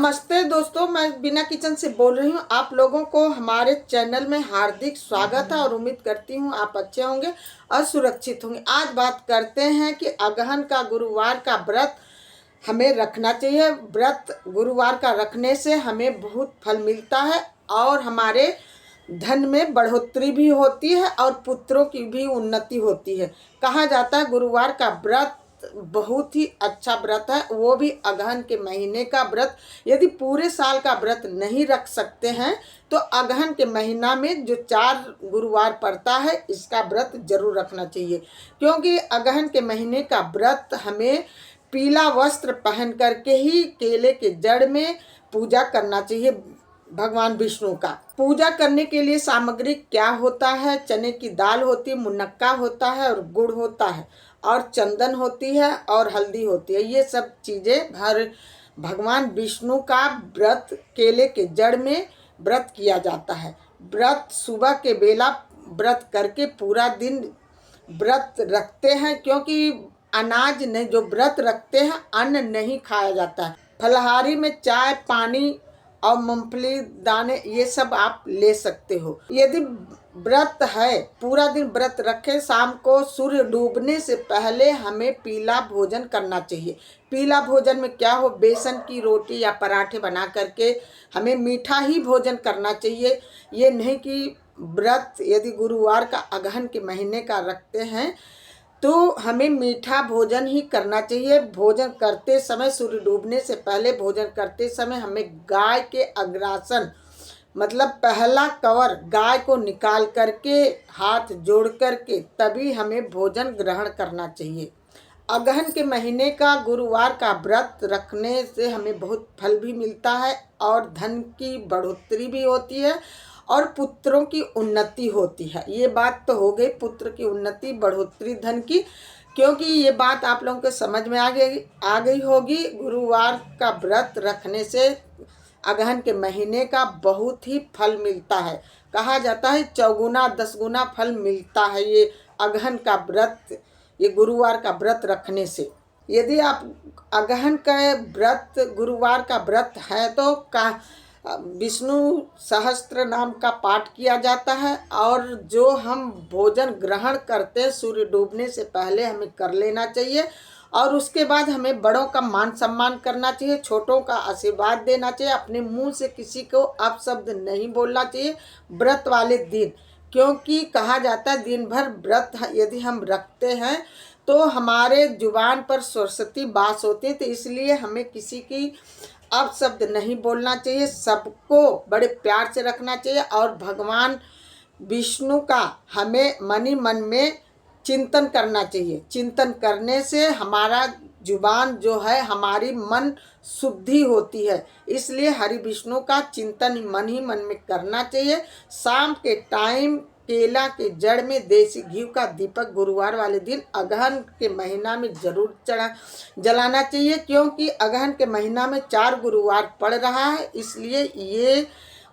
नमस्ते दोस्तों, मैं बिना किचन से बोल रही हूँ। आप लोगों को हमारे चैनल में हार्दिक स्वागत है और उम्मीद करती हूँ आप अच्छे होंगे और सुरक्षित होंगे। आज बात करते हैं कि अगहन का गुरुवार का व्रत हमें रखना चाहिए। व्रत गुरुवार का रखने से हमें बहुत फल मिलता है और हमारे धन में बढ़ोतरी भी होती है और पुत्रों की भी उन्नति होती है। कहा जाता है गुरुवार का व्रत बहुत ही अच्छा व्रत है, वो भी अगहन के महीने का व्रत। यदि पूरे साल का व्रत नहीं रख सकते हैं तो अगहन के महीना में जो 4 गुरुवार पड़ता है इसका व्रत जरूर रखना चाहिए, क्योंकि अगहन के महीने का व्रत हमें पीला वस्त्र पहन करके ही केले के जड़ में पूजा करना चाहिए। भगवान विष्णु का पूजा करने के लिए सामग्री क्या होता है? चने की दाल होती है, मुनक्का होता है और गुड़ होता है और चंदन होती है और हल्दी होती है। ये सब चीज़ें भगवान विष्णु का व्रत केले के जड़ में व्रत किया जाता है। व्रत सुबह के बेला व्रत करके पूरा दिन व्रत रखते हैं, क्योंकि अनाज नहीं, जो व्रत रखते हैं अन्न नहीं खाया जाता है। फलाहारी में चाय, पानी और मूंगफली दाने ये सब आप ले सकते हो। यदि व्रत है, पूरा दिन व्रत रखें, शाम को सूर्य डूबने से पहले हमें पीला भोजन करना चाहिए। पीला भोजन में क्या हो, बेसन की रोटी या पराठे बना करके हमें मीठा ही भोजन करना चाहिए। ये नहीं कि व्रत यदि गुरुवार का अगहन के महीने का रखते हैं तो हमें मीठा भोजन ही करना चाहिए। भोजन करते समय, सूर्य डूबने से पहले भोजन करते समय हमें गाय के अग्रासन मतलब पहला कवर गाय को निकाल करके हाथ जोड़ करके तभी हमें भोजन ग्रहण करना चाहिए। अगहन के महीने का गुरुवार का व्रत रखने से हमें बहुत फल भी मिलता है और धन की बढ़ोतरी भी होती है और पुत्रों की उन्नति होती है। ये बात तो हो गई पुत्र की उन्नति, बढ़ोतरी, धन की, क्योंकि ये बात आप लोगों को समझ में आ गई होगी। गुरुवार का व्रत रखने से अगहन के महीने का बहुत ही फल मिलता है। कहा जाता है 4 गुना 10 गुना फल मिलता है ये अगहन का व्रत, ये गुरुवार का व्रत रखने से। यदि आप अगहन का व्रत गुरुवार का व्रत है तो विष्णु सहस्त्र नाम का पाठ किया जाता है और जो हम भोजन ग्रहण करते हैं सूर्य डूबने से पहले हमें कर लेना चाहिए और उसके बाद हमें बड़ों का मान सम्मान करना चाहिए, छोटों का आशीर्वाद देना चाहिए। अपने मुंह से किसी को अपशब्द नहीं बोलना चाहिए व्रत वाले दिन, क्योंकि कहा जाता है दिन भर व्रत यदि हम रखते हैं तो हमारे जुबान पर सरस्वती वास होती है, तो इसलिए हमें किसी की अपशब्द नहीं बोलना चाहिए, सबको बड़े प्यार से रखना चाहिए और भगवान विष्णु का हमें मन ही मन में चिंतन करना चाहिए। चिंतन करने से हमारा जुबान जो है, हमारी मन शुद्धि होती है, इसलिए हरि विष्णु का चिंतन मन ही मन में करना चाहिए। शाम के टाइम केला के जड़ में देसी घी का दीपक गुरुवार वाले दिन अगहन के महीना में जरूर जलाना चाहिए, क्योंकि अगहन के महीना में 4 गुरुवार पड़ रहा है, इसलिए ये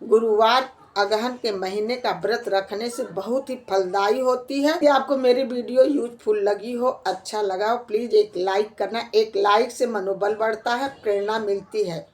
गुरुवार अगहन के महीने का व्रत रखने से बहुत ही फलदायी होती है। यदि आपको मेरी वीडियो यूजफुल लगी हो, अच्छा लगा हो, प्लीज़ एक लाइक करना। एक लाइक से मनोबल बढ़ता है, प्रेरणा मिलती है।